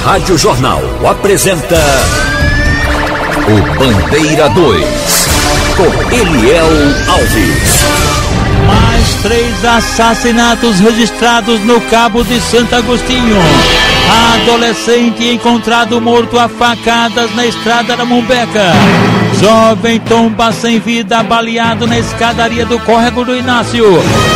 Rádio Jornal apresenta o Bandeira 2, com Eliel Alves. Mais 3 assassinatos registrados no Cabo de Santo Agostinho. Adolescente encontrado morto a facadas na estrada da Mumbeca. Jovem tomba sem vida baleado na escadaria do córrego do Inácio.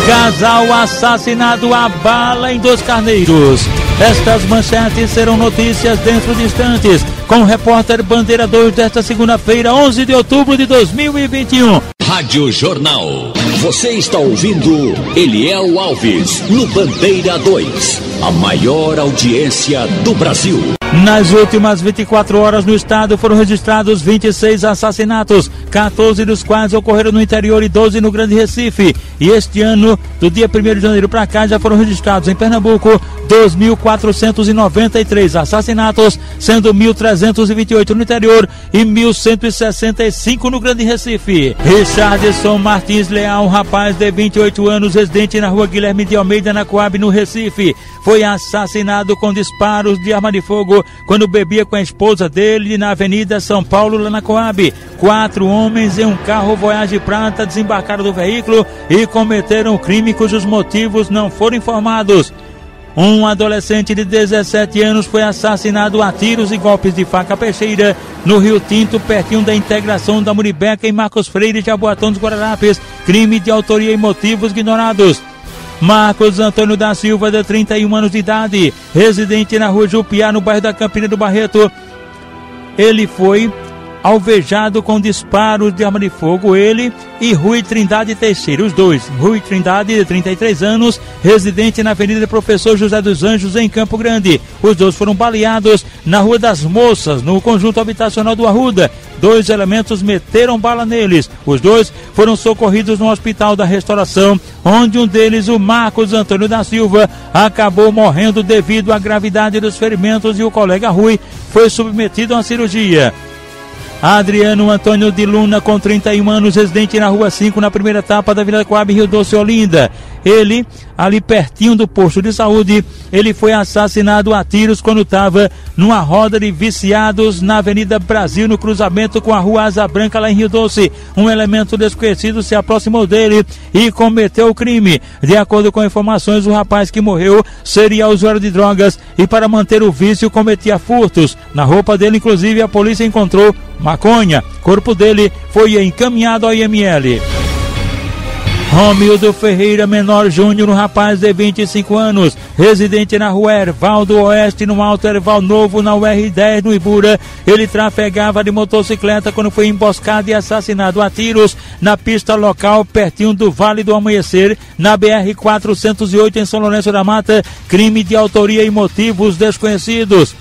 Casal assassinado a bala em Dois Carneiros. Estas manchetes serão notícias dentro de instantes, com o repórter Bandeira 2 desta segunda-feira, 11 de outubro de 2021. Rádio Jornal. Você está ouvindo Eliel Alves no Bandeira 2, a maior audiência do Brasil. Nas últimas 24 horas no estado foram registrados 26 assassinatos, 14 dos quais ocorreram no interior e 12 no Grande Recife. E este ano, do dia 1º de janeiro para cá, já foram registrados em Pernambuco 2.493 assassinatos, sendo 1.328 no interior e 1.165 no Grande Recife. Richardson Martins Leal, um rapaz de 28 anos, residente na rua Guilherme de Almeida, na Coab, no Recife, foi assassinado com disparos de arma de fogo quando bebia com a esposa dele na Avenida São Paulo, lá na Coab. 4 homens em um carro Voyage Prata desembarcaram do veículo e cometeram o crime cujos motivos não foram informados. Um adolescente de 17 anos foi assassinado a tiros e golpes de faca peixeira no Rio Tinto, pertinho da integração da Muribeca em Marcos Freire, Jaboatão dos Guararapes. Crime de autoria e motivos ignorados. Marcos Antônio da Silva, de 31 anos de idade, residente na rua Jupiá, no bairro da Campina do Barreto. Ele foi alvejado com disparos de arma de fogo, ele e Rui Trindade Teixeira, os dois. Rui Trindade, de 33 anos, residente na Avenida Professor José dos Anjos, em Campo Grande. Os dois foram baleados na Rua das Moças, no conjunto habitacional do Arruda. 2 elementos meteram bala neles. Os dois foram socorridos no Hospital da Restauração, onde um deles, o Marcos Antônio da Silva, acabou morrendo devido à gravidade dos ferimentos e o colega Rui foi submetido a uma cirurgia. Adriano Antônio de Luna, com 31 anos, residente na Rua 5, na primeira etapa da Vila Coab, Rio Doce, Olinda. Ele, ali pertinho do posto de saúde, ele foi assassinado a tiros quando estava numa roda de viciados na Avenida Brasil, no cruzamento com a Rua Asa Branca, lá em Rio Doce. Um elemento desconhecido se aproximou dele e cometeu o crime. De acordo com informações, o rapaz que morreu seria usuário de drogas e, para manter o vício, cometia furtos. Na roupa dele, inclusive, a polícia encontrou maconha. Corpo dele foi encaminhado ao IML. Romildo Ferreira Menor Júnior, um rapaz de 25 anos, residente na Rua Erval do Oeste, no Alto Erval Novo, na UR10, no Ibura. Ele trafegava de motocicleta quando foi emboscado e assassinado a tiros na pista local, pertinho do Vale do Amanhecer, na BR-408, em São Lourenço da Mata. Crime de autoria e motivos desconhecidos.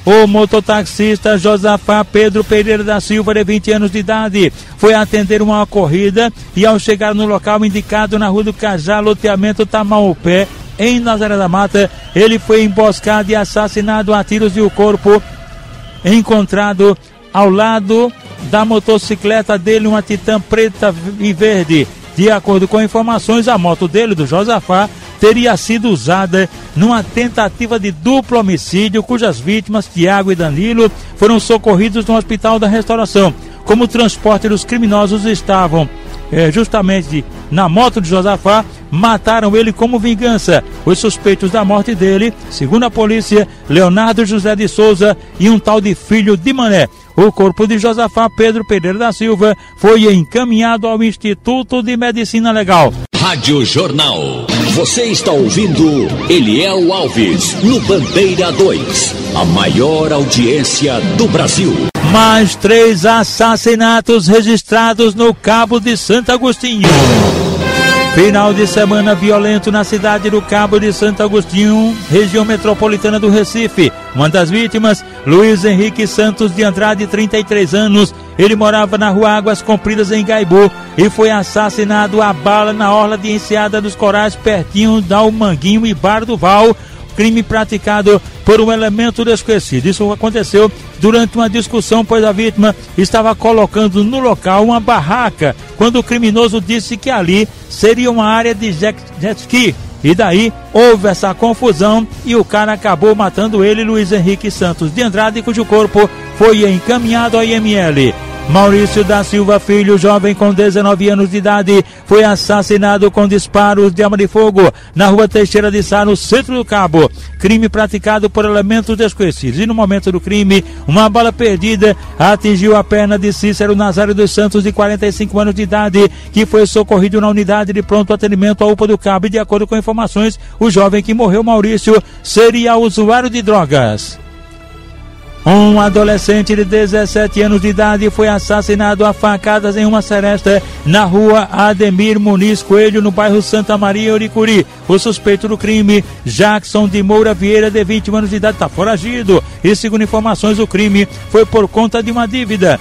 O mototaxista Josafá Pedro Pereira da Silva, de 20 anos de idade, foi atender uma corrida e, ao chegar no local indicado na Rua do Cajá, loteamento Tamaupé, em Nazaré da Mata, ele foi emboscado e assassinado a tiros, e o corpo encontrado ao lado da motocicleta dele, uma Titan preta e verde. De acordo com informações, a moto dele, do Josafá, teria sido usada numa tentativa de duplo homicídio, cujas vítimas, Tiago e Danilo, foram socorridos no Hospital da Restauração. Como o transporte dos criminosos estavam justamente na moto de Josafá, mataram ele como vingança. Os suspeitos da morte dele, segundo a polícia, Leonardo José de Souza e um tal de Filho de Mané. O corpo de Josafá Pedro Pereira da Silva foi encaminhado ao Instituto de Medicina Legal. Rádio Jornal. Você está ouvindo Eliel Alves no Bandeira 2, a maior audiência do Brasil. Mais 3 assassinatos registrados no Cabo de Santo Agostinho. Final de semana violento na cidade do Cabo de Santo Agostinho, região metropolitana do Recife. Uma das vítimas, Luiz Henrique Santos de Andrade, 33 anos. Ele morava na Rua Águas Compridas, em Gaibu, e foi assassinado a bala na orla de Enseada dos Corais, pertinho da Manguinho e Bar do Val. Crime praticado por um elemento desconhecido. Isso aconteceu durante uma discussão, pois a vítima estava colocando no local uma barraca, quando o criminoso disse que ali seria uma área de jet ski. E daí houve essa confusão e o cara acabou matando ele, Luiz Henrique Santos de Andrade, cujo corpo foi encaminhado ao IML. Maurício da Silva Filho, jovem com 19 anos de idade, foi assassinado com disparos de arma de fogo na rua Teixeira de Sá, no centro do Cabo. Crime praticado por elementos desconhecidos. E no momento do crime, uma bala perdida atingiu a perna de Cícero Nazário dos Santos, de 45 anos de idade, que foi socorrido na unidade de pronto atendimento à UPA do Cabo. E de acordo com informações, o jovem que morreu, Maurício, seria usuário de drogas. Um adolescente de 17 anos de idade foi assassinado a facadas em uma seresta na rua Ademir Muniz Coelho, no bairro Santa Maria, Uricuri. O suspeito do crime, Jackson de Moura Vieira, de 21 anos de idade, está foragido. E segundo informações, o crime foi por conta de uma dívida.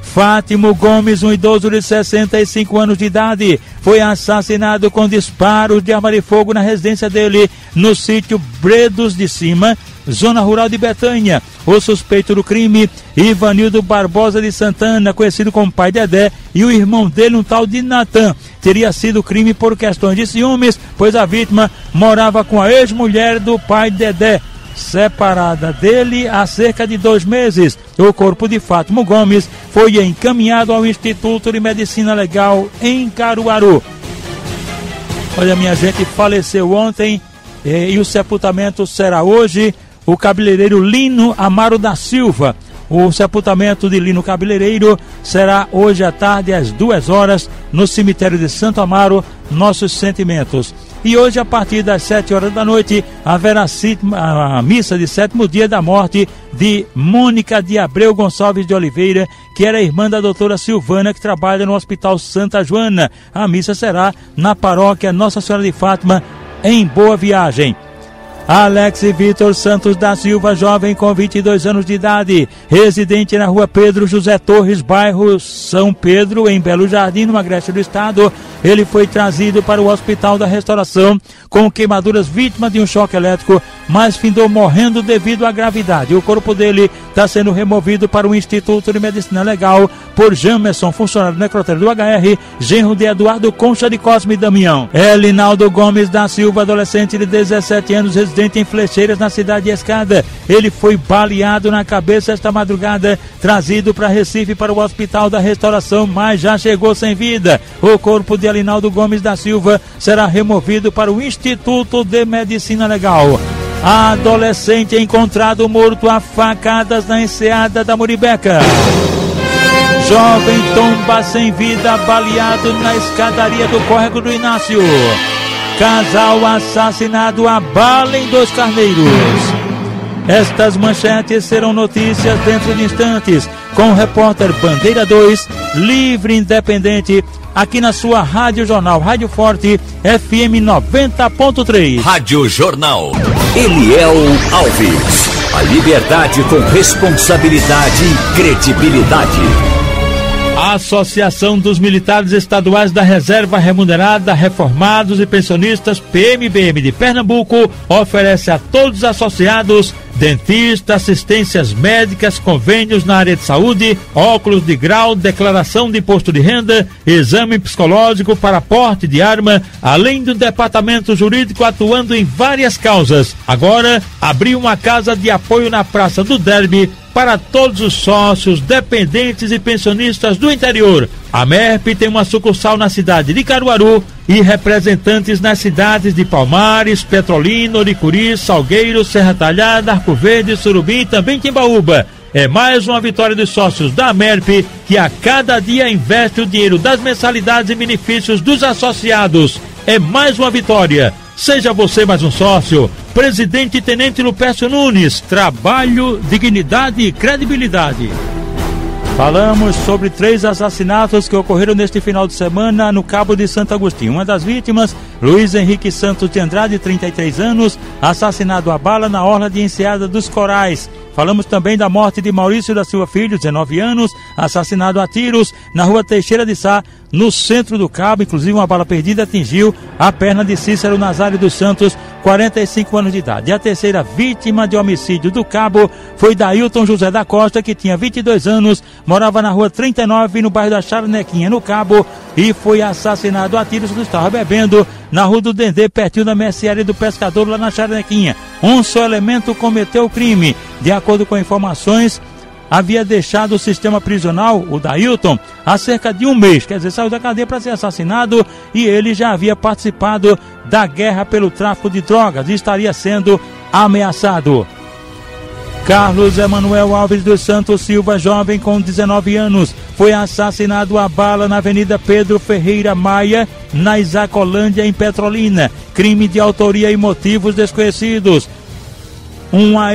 Fátimo Gomes, um idoso de 65 anos de idade, foi assassinado com disparos de arma de fogo na residência dele, no sítio Bredos de Cima, zona rural de Betânia. O suspeito do crime, Ivanildo Barbosa de Santana, conhecido como Pai Dedé, e o irmão dele, um tal de Natan. Teria sido crime por questões de ciúmes, pois a vítima morava com a ex-mulher do Pai Dedé, separada dele há cerca de 2 meses. O corpo de Fátimo Gomes foi encaminhado ao Instituto de Medicina Legal em Caruaru. Olha, minha gente, faleceu ontem e o sepultamento será hoje. O cabeleireiro Lino Amaro da Silva. O sepultamento de Lino Cabeleireiro será hoje à tarde às 2 horas no cemitério de Santo Amaro. Nossos sentimentos. E hoje, a partir das 7 horas da noite, haverá a missa de 7º dia da morte de Mônica de Abreu Gonçalves de Oliveira, que era irmã da doutora Silvana, que trabalha no Hospital Santa Joana. A missa será na paróquia Nossa Senhora de Fátima, em Boa Viagem. Alex Vitor Santos da Silva, jovem com 22 anos de idade, residente na rua Pedro José Torres, bairro São Pedro, em Belo Jardim, no Agreste do Estado. Ele foi trazido para o Hospital da Restauração com queimaduras, vítima de um choque elétrico, mas findou morrendo devido à gravidade. O corpo dele está sendo removido para o Instituto de Medicina Legal por Jamerson, funcionário do necrotério do HR, genro de Eduardo Concha de Cosme e Damião. Elinaldo Gomes da Silva, adolescente de 17 anos, residente em Flecheiras, na cidade de Escada. Ele foi baleado na cabeça esta madrugada, trazido para Recife para o Hospital da Restauração, mas já chegou sem vida. O corpo de Elinaldo Gomes da Silva será removido para o Instituto de Medicina Legal. Adolescente encontrado morto a facadas na enseada da Muribeca. Jovem tomba sem vida, baleado na escadaria do Córrego do Inácio. Casal assassinado a bala em 2 Carneiros. Estas manchetes serão notícias dentro de instantes, com o repórter Bandeira 2, livre e independente, aqui na sua Rádio Jornal, Rádio Forte, FM 90.3. Rádio Jornal, Eliel Alves. A liberdade com responsabilidade e credibilidade. A Associação dos Militares Estaduais da Reserva Remunerada, Reformados e Pensionistas, PMBM de Pernambuco, oferece a todos os associados dentistas, assistências médicas, convênios na área de saúde, óculos de grau, declaração de imposto de renda, exame psicológico para porte de arma, além do departamento jurídico atuando em várias causas. Agora, abriu uma casa de apoio na Praça do Derby para todos os sócios, dependentes e pensionistas do interior. A MERP tem uma sucursal na cidade de Caruaru e representantes nas cidades de Palmares, Petrolina, Oricuri, Salgueiro, Serra Talhada, Arco Verde, Surubim e também Timbaúba. É mais uma vitória dos sócios da MERP, que a cada dia investe o dinheiro das mensalidades e benefícios dos associados. É mais uma vitória. Seja você mais um sócio. Presidente Tenente Lupércio Nunes. Trabalho, dignidade e credibilidade. Falamos sobre 3 assassinatos que ocorreram neste final de semana no Cabo de Santo Agostinho. Uma das vítimas, Luiz Henrique Santos de Andrade, 33 anos, assassinado a bala na orla de Enseada dos Corais. Falamos também da morte de Maurício da Silva Filho, 19 anos, assassinado a tiros na rua Teixeira de Sá, no centro do Cabo. Inclusive, uma bala perdida atingiu a perna de Cícero Nazário dos Santos, 45 anos de idade. E a terceira vítima de homicídio do Cabo foi Dailton José da Costa, que tinha 22 anos, morava na rua 39, no bairro da Charnequinha, no Cabo, e foi assassinado a tiros quando estava bebendo na rua do Dendê, pertinho da mercearia do pescador, lá na Charnequinha. Um só elemento cometeu o crime. De acordo com informações, havia deixado o sistema prisional, o Dailton, há cerca de um mês, quer dizer, saiu da cadeia para ser assassinado, e ele já havia participado da guerra pelo tráfico de drogas e estaria sendo ameaçado. Carlos Emanuel Alves dos Santos Silva, jovem com 19 anos, foi assassinado a bala na Avenida Pedro Ferreira Maia, na Isacolândia, em Petrolina. Crime de autoria e motivos desconhecidos. Uma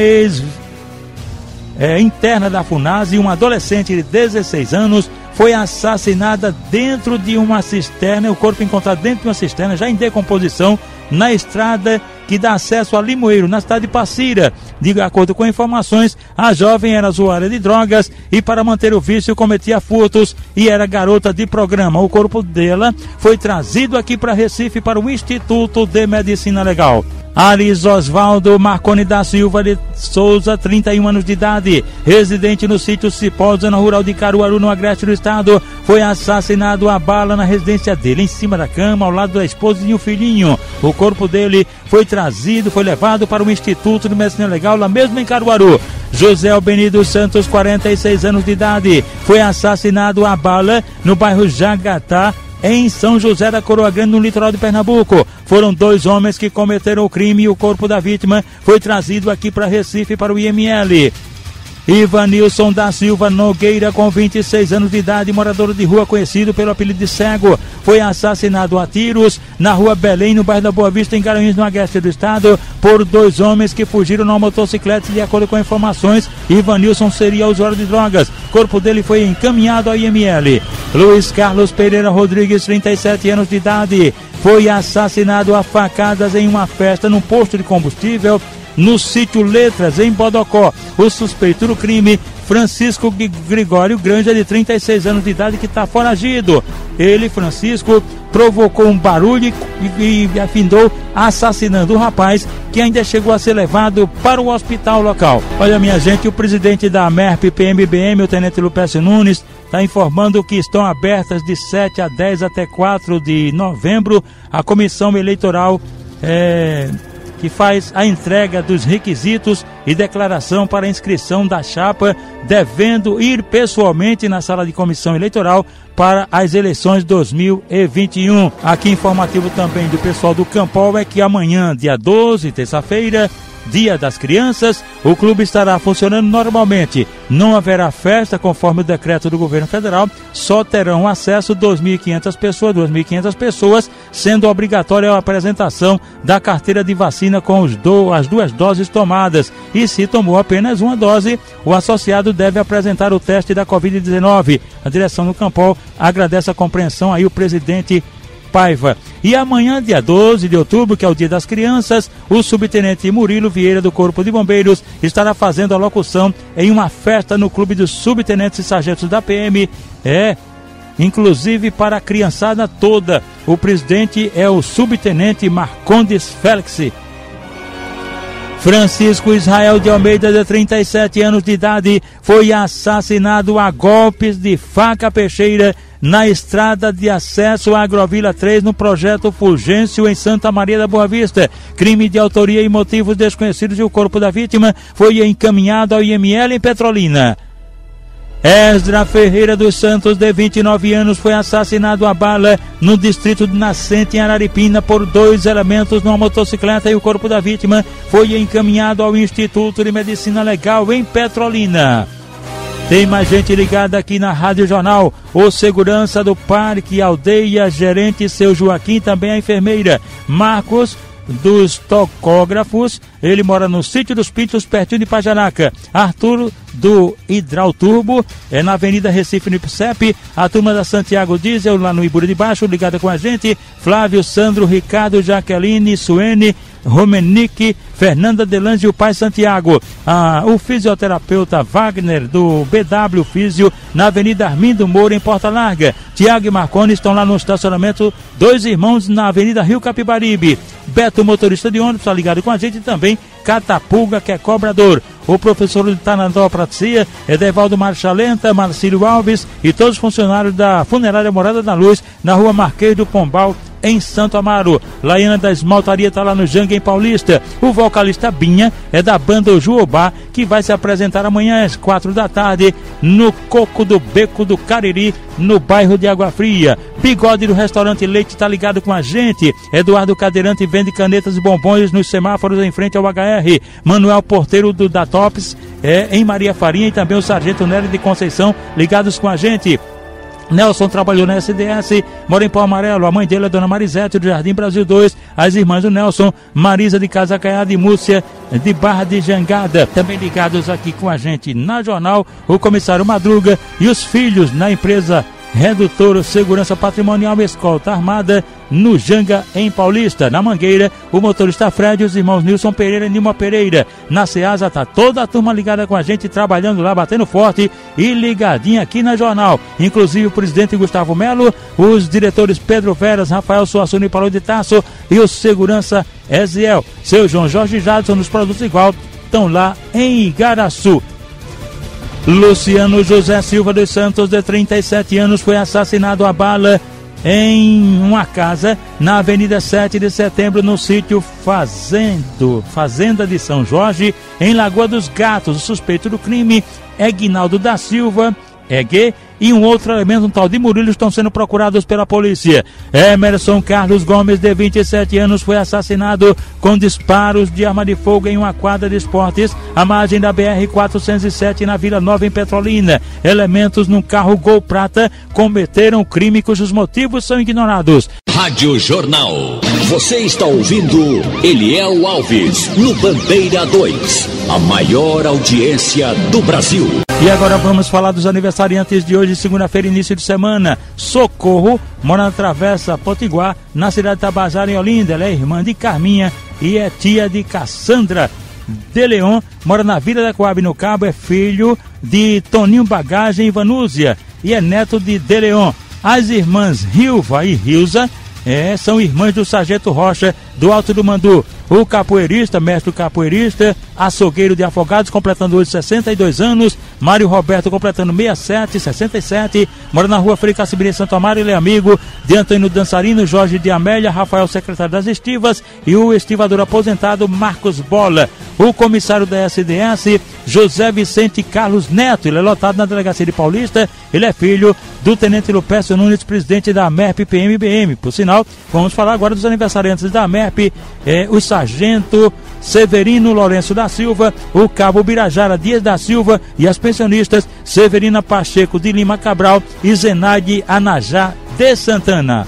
interna da FUNASA e uma adolescente de 16 anos foi assassinada dentro de uma cisterna, o corpo encontrado dentro de uma cisterna, já em decomposição, na estrada que dá acesso a Limoeiro, na cidade de Passira. De acordo com informações, a jovem era usuária de drogas e, para manter o vício, cometia furtos e era garota de programa. O corpo dela foi trazido aqui para Recife, para o Instituto de Medicina Legal. Aris Osvaldo Marconi da Silva de Souza, 31 anos de idade, residente no sítio Cipó, zona rural de Caruaru, no agreste do estado, foi assassinado a bala na residência dele, em cima da cama, ao lado da esposa e um filhinho. O corpo dele foi levado para o Instituto de Medicina Legal, lá mesmo em Caruaru. José Albenido Santos, 46 anos de idade, foi assassinado a bala no bairro Jagatá, em São José da Coroa Grande, no litoral de Pernambuco. Foram 2 homens que cometeram o crime e o corpo da vítima foi trazido aqui para Recife, para o IML. Ivanilson da Silva Nogueira, com 26 anos de idade, morador de rua, conhecido pelo apelido de Cego, foi assassinado a tiros na rua Belém, no bairro da Boa Vista, em Garanhuns, no agreste do estado, por 2 homens que fugiram na motocicleta. De acordo com informações, Ivanilson seria usuário de drogas. O corpo dele foi encaminhado ao IML. Luiz Carlos Pereira Rodrigues, 37 anos de idade, foi assassinado a facadas em uma festa num posto de combustível no sítio Letras, em Bodocó. O suspeito do crime, Francisco Gregório Granja, de 36 anos de idade, que está foragido. Ele, Francisco, provocou um barulho e afindou assassinando o rapaz, que ainda chegou a ser levado para o hospital local. Olha, minha gente, o presidente da MERP-PMBM, o tenente Lupécio Nunes, está informando que estão abertas de 7 a 10 até 4 de novembro a comissão eleitoral que faz a entrega dos requisitos e declaração para a inscrição da chapa, devendo ir pessoalmente na sala de comissão eleitoral para as eleições 2021. Aqui informativo também do pessoal do Campol é que amanhã, dia 12, terça-feira, Dia das Crianças, o clube estará funcionando normalmente. Não haverá festa conforme o decreto do governo federal, só terão acesso 2.500 pessoas, sendo obrigatória a apresentação da carteira de vacina com as 2 doses tomadas. E se tomou apenas uma dose, o associado deve apresentar o teste da Covid-19. A direção do Campol agradece a compreensão aí o presidente Paiva. E amanhã, dia 12 de outubro, que é o Dia das Crianças, o subtenente Murilo Vieira, do Corpo de Bombeiros, estará fazendo a locução em uma festa no Clube dos Subtenentes e Sargentos da PM, inclusive para a criançada toda. O presidente é o subtenente Marcondes Félix. Francisco Israel de Almeida, de 37 anos de idade, foi assassinado a golpes de faca peixeira na estrada de acesso à Agrovila 3, no projeto Fulgêncio, em Santa Maria da Boa Vista. Crime de autoria e motivos desconhecidos, e o corpo da vítima foi encaminhado ao IML em Petrolina. Esdra Ferreira dos Santos, de 29 anos, foi assassinado a bala no distrito de Nascente, em Araripina, por 2 elementos numa motocicleta, e o corpo da vítima foi encaminhado ao Instituto de Medicina Legal em Petrolina. Tem mais gente ligada aqui na Rádio Jornal. O segurança do Parque Aldeia, gerente seu Joaquim, também a enfermeira Marcos dos Tocógrafos, ele mora no Sítio dos Pintos, pertinho de Pajaraca. Arthur do Hidrauturbo, na Avenida Recife, no IPCEP. A turma da Santiago Diesel, lá no Ibura de Baixo, ligada com a gente. Flávio, Sandro, Ricardo, Jaqueline, Suene, Romenique, Fernanda Delange e o pai Santiago. O fisioterapeuta Wagner do BW Físio na Avenida Armindo Moura em Porta Larga. Tiago e Marconi estão lá no estacionamento Dois Irmãos na Avenida Rio Capibaribe. Beto, motorista de ônibus, está ligado com a gente também. Catapulga, que é cobrador. O professor de Tanandopracia, Edevaldo Marchalenta, Marcílio Alves e todos os funcionários da Funerária Morada da Luz, na rua Marquês do Pombal, em Santo Amaro. Laiana da Esmaltaria está lá no Jangue, em Paulista. O vocalista Binha é da banda Juobá, que vai se apresentar amanhã às 4 da tarde no Coco do Beco do Cariri, no bairro de Água Fria. Bigode do Restaurante Leite está ligado com a gente. Eduardo Cadeirante vende canetas e bombons nos semáforos em frente ao HR. Manuel Porteiro do Datops em Maria Farinha, e também o Sargento Nery de Conceição ligados com a gente. Nelson trabalhou na SDS, mora em Pau Amarelo. A mãe dele é Dona Marisete, do Jardim Brasil 2. As irmãs do Nelson, Marisa de Casa Caiada e Múcia de Barra de Jangada. Também ligados aqui com a gente na Jornal, o comissário Madruga e os filhos na empresa Redutor Segurança Patrimonial Escolta Armada, no Janga, em Paulista. Na Mangueira, o motorista Fred e os irmãos Nilson Pereira e Nilma Pereira. Na Ceasa tá toda a turma ligada com a gente, trabalhando lá, batendo forte e ligadinha aqui na Jornal. Inclusive o presidente Gustavo Melo, os diretores Pedro Veras, Rafael Suassuna e Paulo de Tasso e o segurança Eziel. Seu João Jorge Jadson nos produtos igual estão lá em Igaraçu. Luciano José Silva dos Santos, de 37 anos, foi assassinado a bala em uma casa na Avenida 7 de Setembro, no sítio Fazenda de São Jorge, em Lagoa dos Gatos. O suspeito do crime é Guinaldo da Silva, e um outro elemento, um tal de Murilo, estão sendo procurados pela polícia. Emerson Carlos Gomes, de 27 anos, foi assassinado com disparos de arma de fogo em uma quadra de esportes à margem da BR-407 na Vila Nova, em Petrolina. Elementos num carro Gol Prata cometeram o crime cujos motivos são ignorados. Rádio Jornal. Você está ouvindo Eliel Alves no Bandeira 2, a maior audiência do Brasil. E agora vamos falar dos aniversariantes de hoje, segunda-feira, início de semana. Socorro mora na Travessa Potiguar, na cidade de Tabajara, em Olinda. Ela é irmã de Carminha e é tia de Cassandra de Leon. Mora na Vila da Coab, no Cabo. É filho de Toninho Bagagem e Vanúzia e é neto de Leon. As irmãs Rilva e Rilza são irmãs do Sargento Rocha, do Alto do Mandu. O capoeirista, mestre capoeirista, açougueiro de Afogados, completando hoje 62 anos. Mário Roberto, completando 67, mora na rua Frei Cassimbiri, em Santo Amaro. Ele é amigo de Antônio Dançarino, Jorge de Amélia, Rafael, secretário das Estivas, e o estivador aposentado Marcos Bola. O comissário da SDS, José Vicente Carlos Neto, ele é lotado na delegacia de Paulista. Ele é filho do tenente Lupécio Nunes, presidente da MERP PMBM. Por sinal, vamos falar agora dos aniversariantes da MERP, o sargento Severino Lourenço da Silva, o cabo Birajara Dias da Silva e as pensionistas Severina Pacheco de Lima Cabral e Zenaide Anajá de Santana.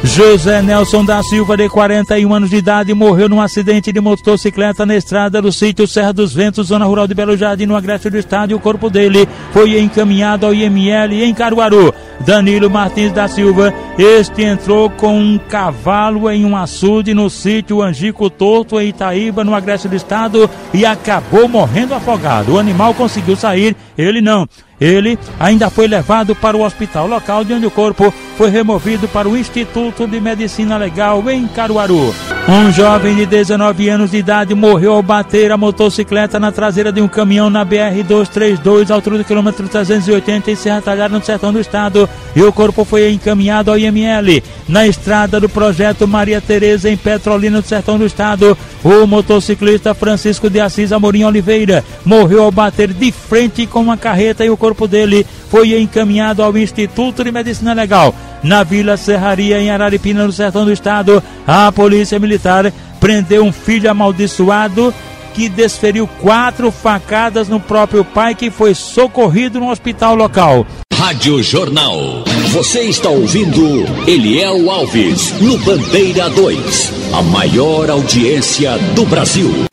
José Nelson da Silva, de 41 anos de idade, morreu num acidente de motocicleta na estrada do sítio Serra dos Ventos, zona rural de Belo Jardim, no agreste do estado, e o corpo dele foi encaminhado ao IML em Caruaru. Danilo Martins da Silva, este entrou com um cavalo em um açude no sítio Angico Torto, em Itaíba, no agreste do estado, e acabou morrendo afogado. O animal conseguiu sair, ele não. Ele ainda foi levado para o hospital local, de onde o corpo foi removido para o Instituto de Medicina Legal em Caruaru. Um jovem de 19 anos de idade morreu ao bater a motocicleta na traseira de um caminhão na BR-232, altura do quilômetro 380, em Serra Talhada, no sertão do estado, e o corpo foi encaminhado ao IML. Na estrada do Projeto Maria Tereza, em Petrolina, no sertão do estado, o motociclista Francisco de Assis Amorim Oliveira morreu ao bater de frente com uma carreta, e o corpo dele foi encaminhado ao Instituto de Medicina Legal. Na Vila Serraria, em Araripina, no sertão do estado, a polícia militar prendeu um filho amaldiçoado que desferiu 4 facadas no próprio pai, que foi socorrido no hospital local. Rádio Jornal. Você está ouvindo Eliel Alves no Bandeira 2, a maior audiência do Brasil.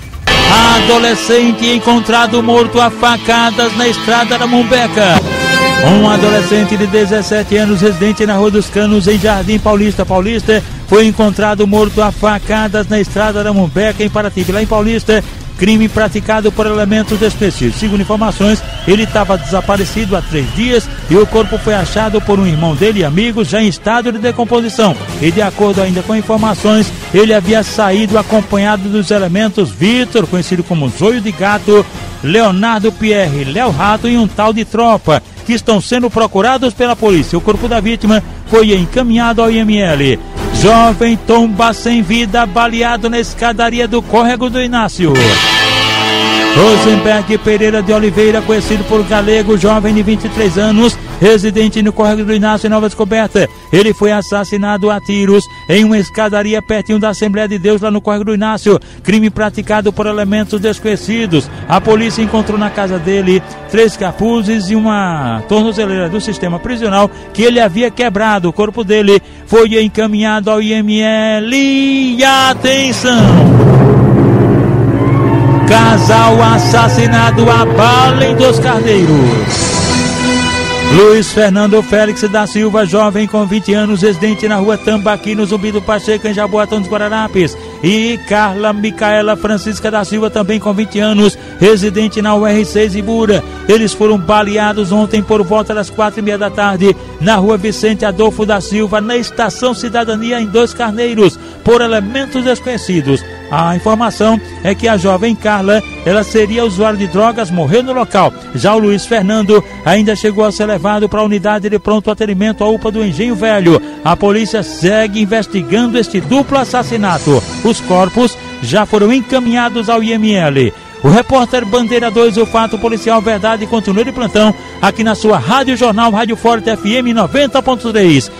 Adolescente encontrado morto a facadas na estrada da Mumbeca. Um adolescente de 17 anos, residente na Rua dos Canos, em Jardim Paulista, foi encontrado morto a facadas na estrada da Mumbeca, em Paraty. Lá em Paulista, crime praticado por elementos desconhecidos. Segundo informações, ele estava desaparecido há 3 dias e o corpo foi achado por um irmão dele e amigos, já em estado de decomposição. E de acordo ainda com informações, ele havia saído acompanhado dos elementos Vitor, conhecido como Zoio de Gato, Leonardo Pierre, Léo Rato e um tal de Tropa, que estão sendo procurados pela polícia. O corpo da vítima foi encaminhado ao IML. Jovem tomba sem vida, baleado na escadaria do Córrego do Inácio. Rosenberg Pereira de Oliveira, conhecido por Galego, jovem de 23 anos, residente no Córrego do Inácio, em Nova Descoberta. Ele foi assassinado a tiros em uma escadaria pertinho da Assembleia de Deus, lá no Córrego do Inácio. Crime praticado por elementos desconhecidos. A polícia encontrou na casa dele 3 capuzes e uma tornozeleira do sistema prisional que ele havia quebrado. O corpo dele foi encaminhado ao IML. E atenção! Casal assassinado a bala em Dos Carneiros. Luiz Fernando Félix da Silva, jovem com 20 anos, residente na Rua Tambaqui, no Zumbi do Pacheco, em Jaboatão dos Guararapes. E Carla Micaela Francisca da Silva, também com 20 anos, residente na UR6 Ibura. Eles foram baleados ontem por volta das 4h30 da tarde, na Rua Vicente Adolfo da Silva, na Estação Cidadania, em Dos Carneiros, por elementos desconhecidos. A informação é que a jovem Carla, ela seria usuária de drogas, morreu no local. Já o Luiz Fernando ainda chegou a ser levado para a unidade de pronto atendimento, a UPA do Engenho Velho. A polícia segue investigando este duplo assassinato. Os corpos já foram encaminhados ao IML. O repórter Bandeira 2, o fato policial verdade, continua de plantão aqui na sua Rádio Jornal, Rádio Forte FM 90.3.